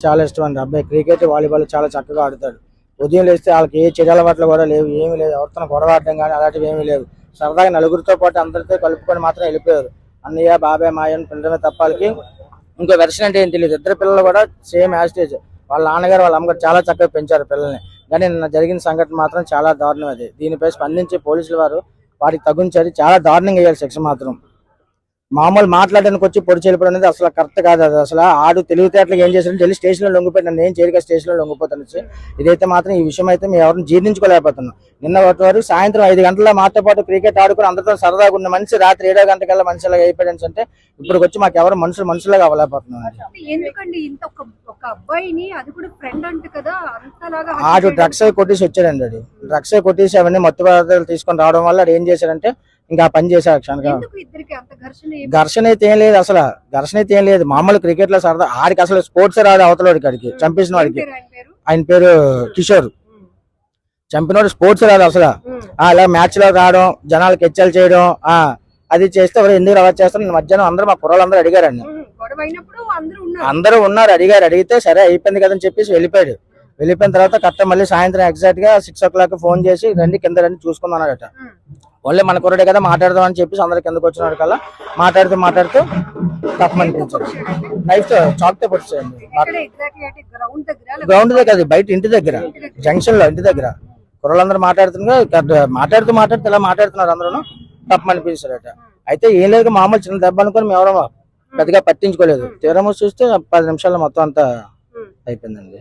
చాలా ఇష్టం అండి. అబ్బాయి క్రికెట్, వాలీబాల్ చాలా చక్కగా ఆడుతాడు. ఉదయం లేస్తే వాళ్ళకి ఏ చెడు అలవాట్లు కూడా లేవు, ఏమీ లేదు. ఎవరితో గొడవ ఆడడం కానీ అలాంటివి ఏమీ లేవు. సరదాగా నలుగురితో పాటు అందరితో కలుపుకొని మాత్రం వెళ్ళిపోయారు. అన్నయ్య, బాబాయ్, మాయ అని పిల్లడమే తప్ప వాళ్ళకి ఇంకో వెర్షన్ అంటే ఏం తెలియదు. ఇద్దరు పిల్లలు కూడా సేమ్ యాస్టేజ్. వాళ్ళ నాన్నగారు వాళ్ళ అమ్మగారు చాలా చక్కగా పెంచారు పిల్లల్ని. కానీ నిన్న జరిగిన సంఘటన మాత్రం చాలా దారుణం. అది దీనిపై స్పందించి పోలీసులు వారికి తగుంచారు. చాలా దారుణంగా వేయాలి శిక్ష మాత్రం. మామూలు మాట్లాడడానికి వచ్చి పొడి చెల్లిపోవడం అనేది అసలు కరెక్ట్ కాదు. అది అసలు ఆడు తెలివితేటలకు ఏం చేశారంటే వెళ్ళి స్టేషన్ లో లొంగిపోయి నన్ను ఏం చేయగా స్టేషన్ లో లొంగిపోతాను. ఇదైతే మాత్రం ఈ విషయం అయితే మేము ఎవరిని జీర్ణించుకోలేకపోతున్నాం. నిన్న వరకు సాయంత్రం 5 గంటల మాతో పాటు క్రికెట్ ఆడుకుని అందరితో సరదాగా ఉన్న మనిషి రాత్రి 7 గంటలకల్లా మనిషిలాగా అయిపోయాడు అంటే ఇప్పుడు వచ్చి మాకు ఎవరు మనుషులాగా అవ్వలేకపోతున్నాం. ఆడు డ్రగ్స్ కొట్టేసి వచ్చాడండి. అది డ్రగ్స్ కొట్టేసి అవన్నీ మత్తు పదార్థాలు తీసుకొని రావడం వల్ల అది ఏం చేశాడంటే ఇంకా పని చేశారు. ఘర్షణ అయితే ఏం లేదు. అసలు ఘర్షణ అయితే ఏం లేదు. మామూలు క్రికెట్ లో సరదా ఆడికి అసలు స్పోర్ట్స్ రాదు. అవతలవాడికి ఆడికి చంపేసిన వాడికి ఆయన పేరు కిషోర్. చంపినవాడు స్పోర్ట్స్ రాదు అసలు. అలా మ్యాచ్ లో రావడం, జనాలకు హెచ్చలు చేయడం అది చేస్తే ఎవరు ఎందుకు అలా చేస్తారు. మధ్యాహ్నం అందరూ మా కుర్రాళ్ళందరూ అడిగారండి. అందరూ ఉన్నారు. అడిగితే సరే అయిపోయింది కదని చెప్పేసి వెళ్ళిపోయిన తర్వాత కరెక్ట్ మళ్ళీ సాయంత్రం ఎగ్జాక్ట్ గా 6 o'clock ఫోన్ చేసి రండి కింద రండి చూసుకుందన్నాడట. ఓన్లీ మన కుర్రాడే కదా మాట్లాడదాం అని చెప్పేసి అందరు కిందకు వచ్చినాడు కల్లా మాట్లాడుతూ తప్పమనిపించాడు. నైఫ్ తో చాక్ తో పొడిచాయండి. గ్రౌండ్ దగ్గర బయట ఇంటి దగ్గర జంక్షన్ లో ఇంటి దగ్గర కుర్రలందరూ మాట్లాడుతూ ఇలా మాట్లాడుతున్నారు. అందరూ తప్పమనిపించారట. అయితే ఏం లేదు, మామూలు చిన్న దెబ్బ అనుకుని మేము ఎవరో పెద్దగా పట్టించుకోలేదు. తీరము చూస్తే 10 నిమిషాల్లో మొత్తం అంతా అయిపోయిందండి.